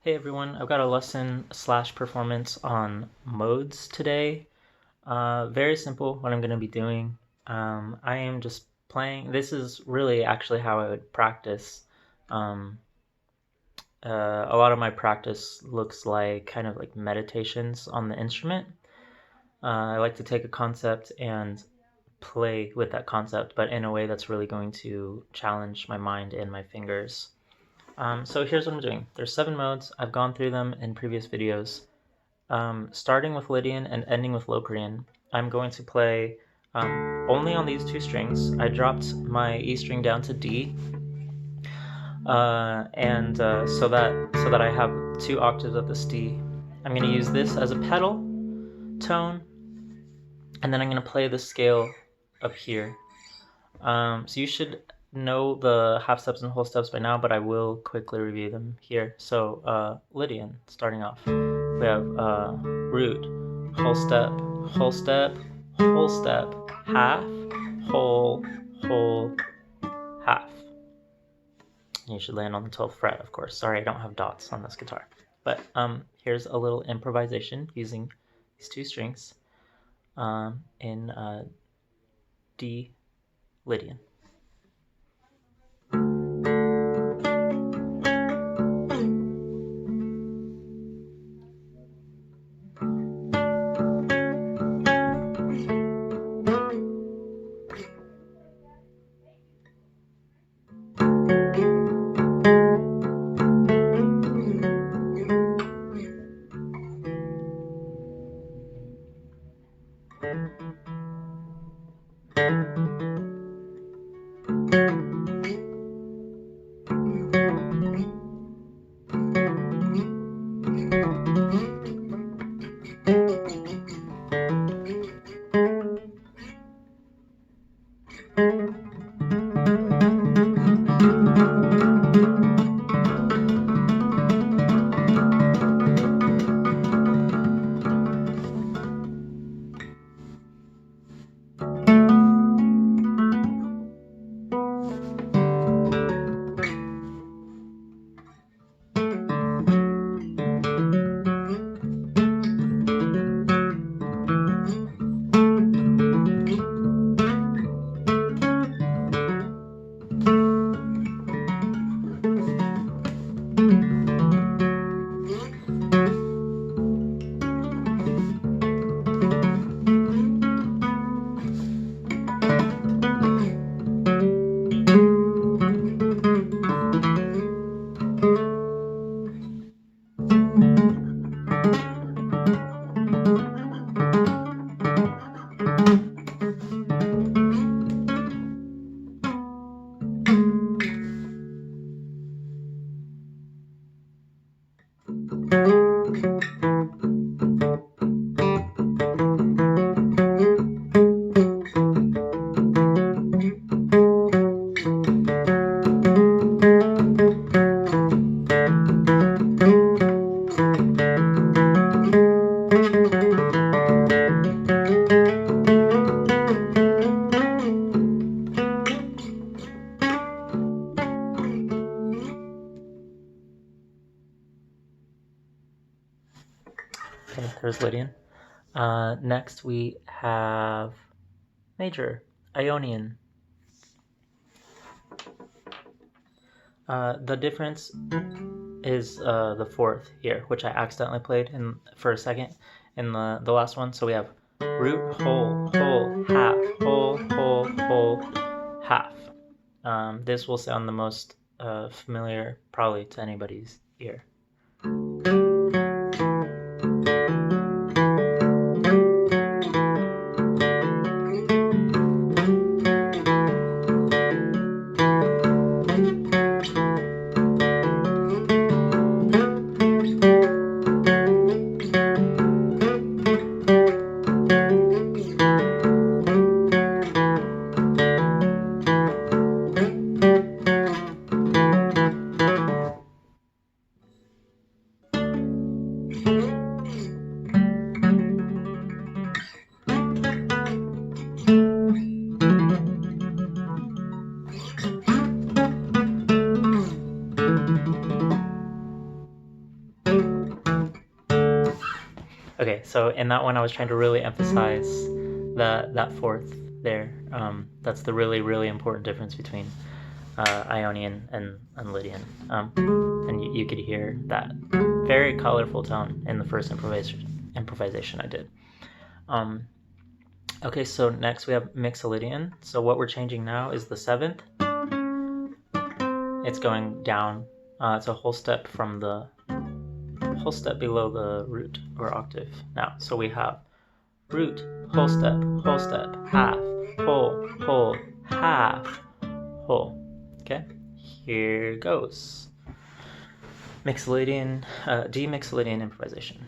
Hey everyone, I've got a lesson slash performance on modes today. Very simple what I'm going to be doing. I am just playing. This is really actually how I would practice. Um, a lot of my practice looks like kind of like meditations on the instrument. I like to take a concept and play with that concept, but in a way that's really going to challenge my mind and my fingers. So here's what I'm doing. There's 7 modes. I've gone through them in previous videos. Starting with Lydian and ending with Locrian, I'm going to play only on these 2 strings. I dropped my E string down to D, and so that I have 2 octaves of this D. I'm going to use this as a pedal tone, and then I'm going to play the scale up here. So you should know the half steps and whole steps by now, but I will quickly review them here. So Lydian, starting off, we have root, whole step, whole step, whole step, half, whole, half. You should land on the 12th fret, of course. Sorry, I don't have dots on this guitar. But here's a little improvisation using these 2 strings in D Lydian. Okay, there's Lydian. Next we have major, Aeolian. The difference is the 4th here, which I accidentally played for a second in the last one. So we have root, whole, half, whole, half. This will sound the most familiar probably to anybody's ear. Okay, so in that one I was trying to really emphasize that fourth there. That's the really important difference between Ionian and Lydian. And you could hear that very colorful tone in the first improvisation I did. Okay, so next we have Mixolydian. So what we're changing now is the seventh. It's going down. It's a whole step below the root or octave now. So we have root, whole step, half, whole, half, whole. Okay, here goes. Mixolydian, D-Mixolydian improvisation.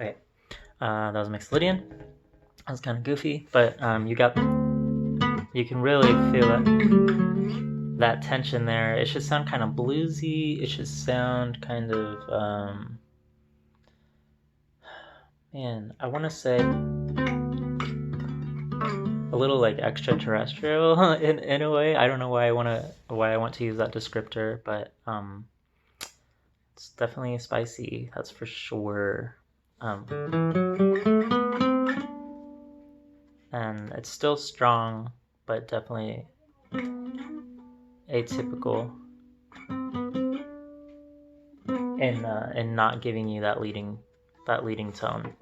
Okay, that was Mixolydian. That was kind of goofy, but you can really feel that tension there. It should sound kind of bluesy. It should sound kind of man, I want to say a little like extraterrestrial in a way. I don't know why I want to use that descriptor, but it's definitely spicy. That's for sure. And it's still strong, but definitely atypical in not giving you that leading tone.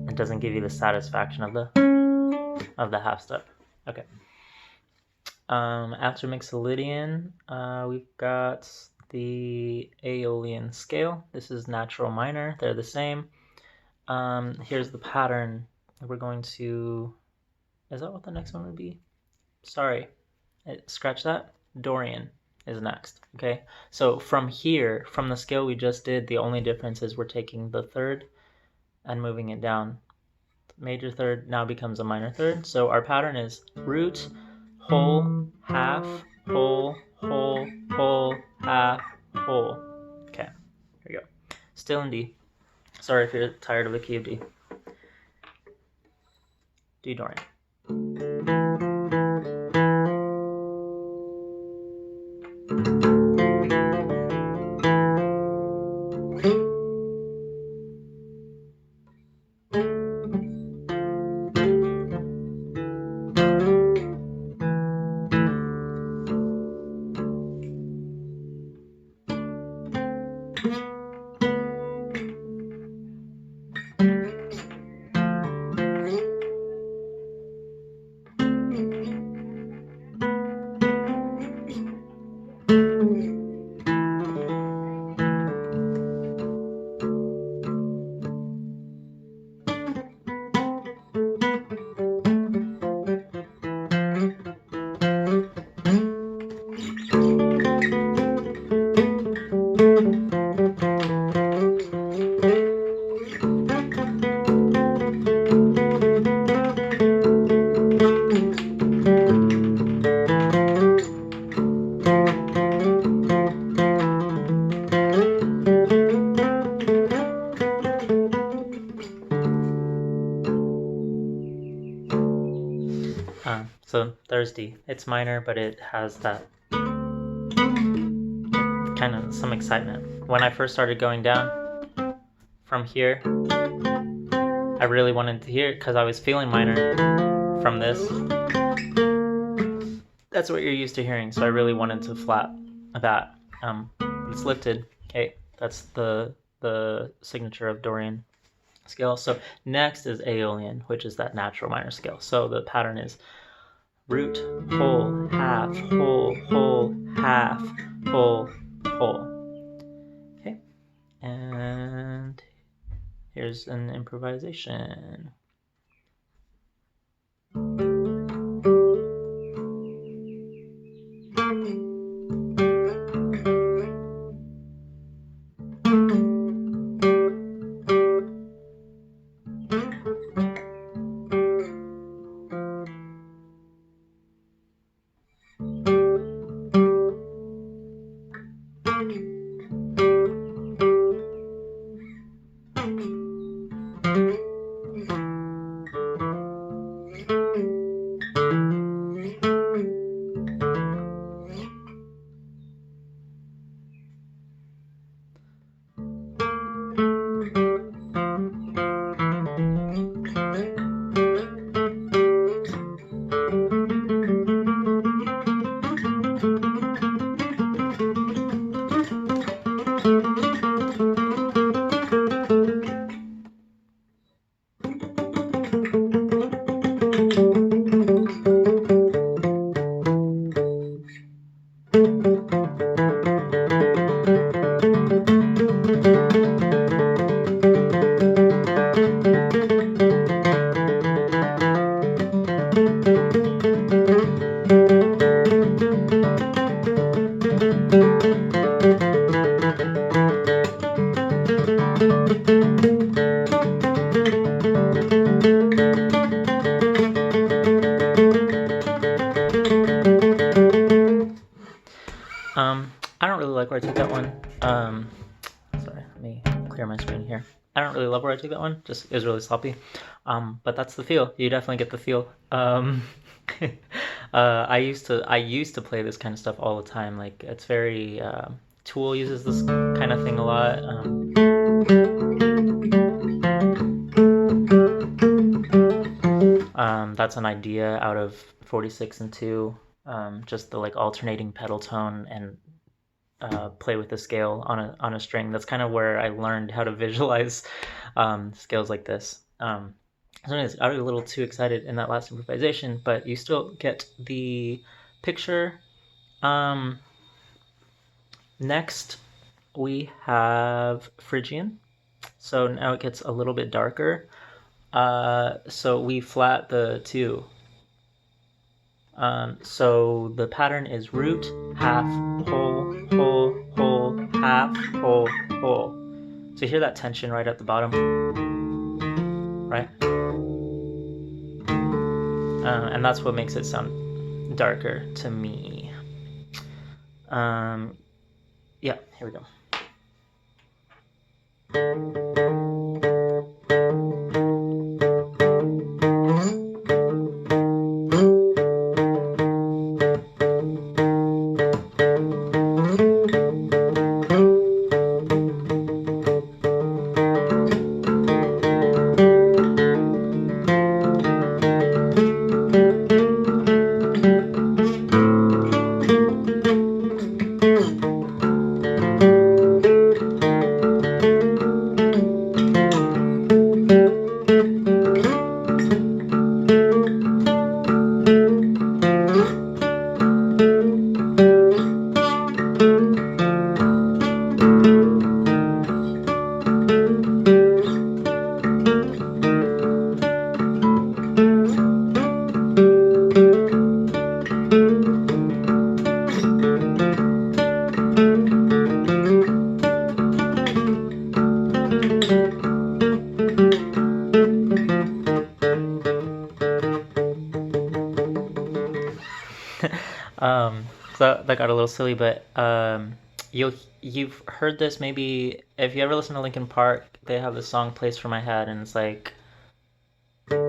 It doesn't give you the satisfaction of the half step. Okay. After Mixolydian, we've got the Aeolian Scale. This is natural minor. They're the same. Here's the pattern. We're going to... Is that what the next one would be? Sorry. Scratch that. Dorian is next. Okay. So from here, from the scale we just did, the only difference is we're taking the third and moving it down. Major third now becomes a minor third. So our pattern is root, whole, half, whole, half, whole. Okay. Here we go. Still in D. Sorry if you're tired of the key of D. D Dorian. So there's D. It's minor, but it has that kind of some excitement. When I first started going down from here, I really wanted to hear it because I was feeling minor from this. That's what you're used to hearing, so I really wanted to flat that. It's lifted. Okay, that's the signature of Dorian. scale. So next is Aeolian, which is that natural minor scale. So the pattern is root, whole, half, whole, whole, half, whole, whole. Okay, and here's an improvisation. I don't really like where I took that one. Sorry, let me clear my screen here. I don't really love where I took that one. Just, it was really sloppy. But that's the feel. You definitely get the feel. I used to play this kind of stuff all the time. Like, it's very, Tool uses this kind of thing a lot. That's an idea out of 46 and 2. Just the like alternating pedal tone and play with the scale on a string. That's kind of where I learned how to visualize scales like this. Anyways, I was a little too excited in that last improvisation, but you still get the picture. Next, we have Phrygian. So now it gets a little bit darker. So we flat the 2. So the pattern is root, half, whole, whole, whole, half, whole, whole. So you hear that tension right at the bottom, right? And that's what makes it sound darker to me. Yeah, here we go. So that got a little silly, but you've heard this maybe if you ever listen to Linkin Park. They have this song "Place for My Head," and it's like bum,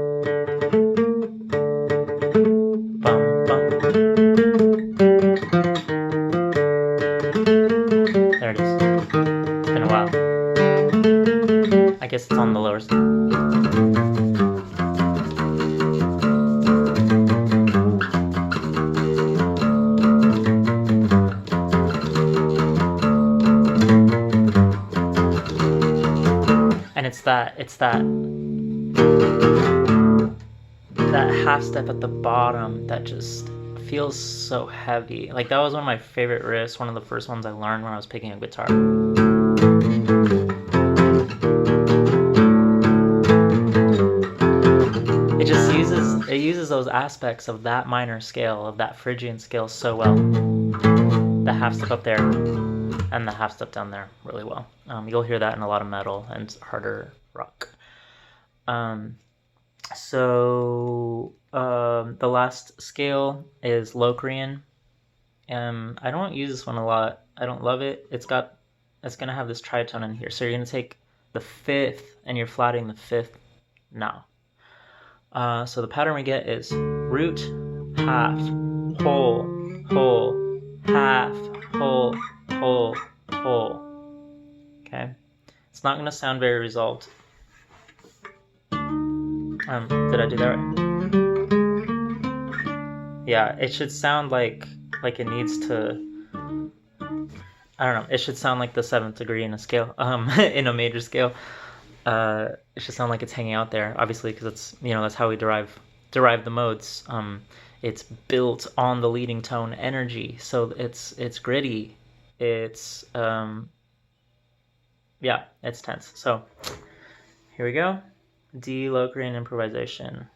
bum. There it is. It's been a while. I guess it's on the lower side. it's that half step at the bottom that just feels so heavy. Like, that was one of my favorite riffs, one of the first ones I learned when I was picking up guitar. It uses those aspects of that minor scale, of that Phrygian scale, so well. The half step up there and the half step down there really well. You'll hear that in a lot of metal and harder rock. The last scale is Locrian. I don't use this one a lot. I don't love it. It's gonna have this tritone in here. So you're gonna take the fifth and you're flatting the fifth now. So the pattern we get is root, half, whole, whole, half, whole, whole, whole. Okay? It's not going to sound very resolved. Did I do that right? Yeah, it should sound like it needs to... I don't know. It should sound like the 7th degree in a scale, in a major scale. It should sound like it's hanging out there, obviously, because it's, that's how we derive the modes. It's built on the leading tone energy, so it's gritty. It's it's tense. So here we go. D Locrian improvisation.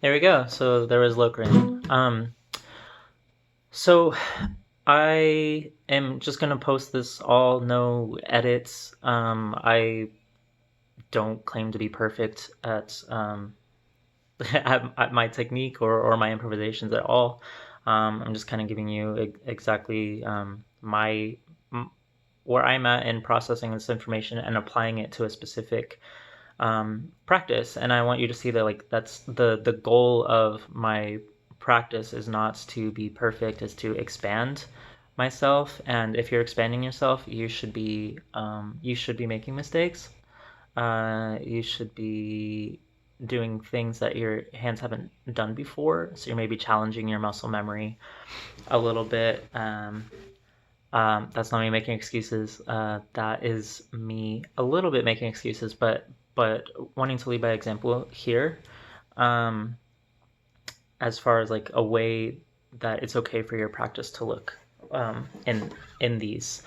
There we go. So there was Locrian. So I am just gonna post this all, no edits. I don't claim to be perfect at at my technique or my improvisations at all. I'm just kind of giving you exactly where I'm at in processing this information and applying it to a specific practice. And I want you to see that that's the goal of my practice is not to be perfect, is to expand myself. And if you're expanding yourself, you should be making mistakes. You should be doing things that your hands haven't done before. So you're maybe challenging your muscle memory a little bit. That's not me making excuses. That is me a little bit making excuses, but wanting to lead by example here, as far as a way that it's okay for your practice to look in these.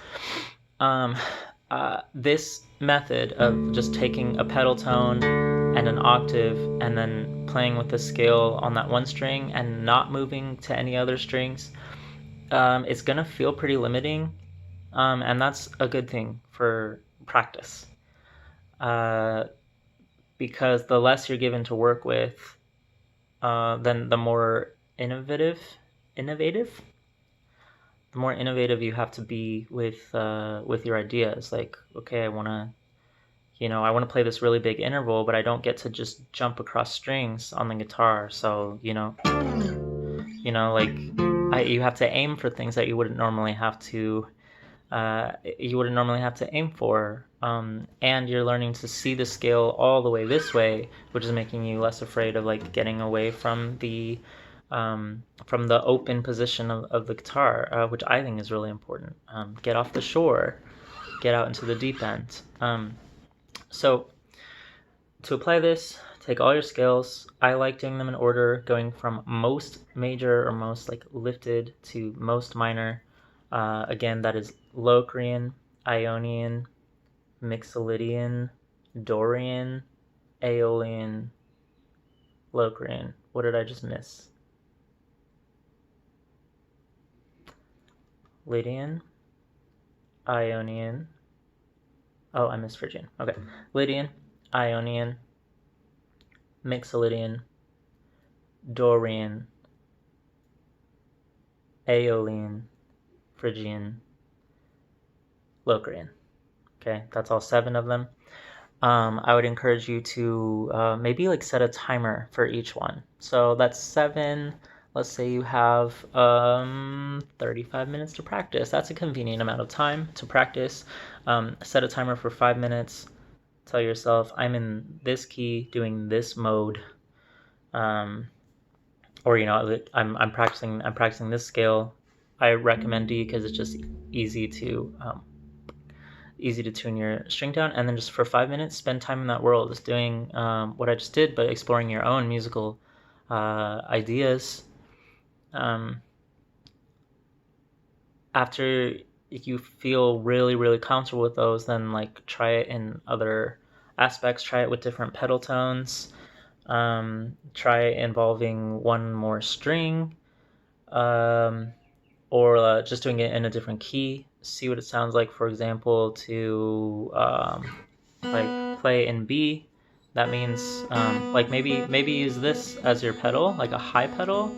This method of just taking a pedal tone and an octave and then playing with the scale on that one string and not moving to any other strings, it's gonna feel pretty limiting, and that's a good thing for practice, because the less you're given to work with, then the more innovative the more innovative you have to be with your ideas. Like, okay, I want to play this really big interval, but I don't get to just jump across strings on the guitar. So, like you have to aim for things that you wouldn't normally have to aim for. And you're learning to see the scale all the way this way, which is making you less afraid of like getting away from the open position of the guitar, which I think is really important. Get off the shore, get out into the deep end. So to apply this, take all your scales. I like doing them in order, going from most major or most like lifted to most minor. Again, that is Locrian, Ionian, Mixolydian, Dorian, Aeolian, Locrian. What did I just miss? Lydian, Ionian. Oh, I missed Phrygian. Okay. Lydian, Ionian, Mixolydian, Dorian, Aeolian, Phrygian, Locrian. Okay, that's all 7 of them. I would encourage you to maybe like set a timer for each one. So that's 7. Let's say you have 35 minutes to practice. That's a convenient amount of time to practice. Set a timer for 5 minutes. Tell yourself, I'm in this key doing this mode. Or I'm practicing this scale. I recommend D because it's just easy to tune your string down, and then just for 5 minutes spend time in that world, just doing what I just did, but exploring your own musical ideas. After you feel really, really comfortable with those, then like try it in other aspects. Try it with different pedal tones. Try it involving one more string, or just doing it in a different key. See what it sounds like. For example, to like play in B. That means like maybe use this as your pedal, like a high pedal,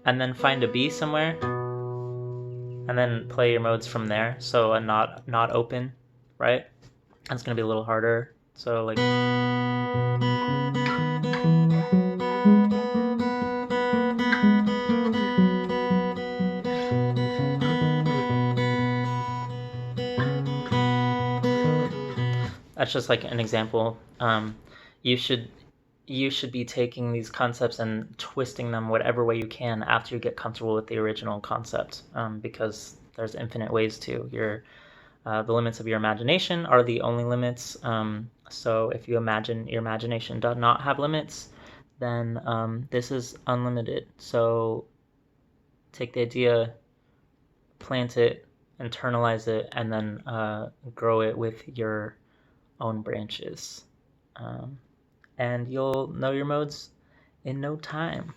and then find a B somewhere, and then play your modes from there. So a not open, right? That's gonna be a little harder. So like. That's just like an example. You should be taking these concepts and twisting them whatever way you can after you get comfortable with the original concept, because there's infinite ways to. The limits of your imagination are the only limits. So if you imagine your imagination does not have limits, then this is unlimited. So take the idea, plant it, internalize it, and then grow it with your own branches. And you'll know your modes in no time.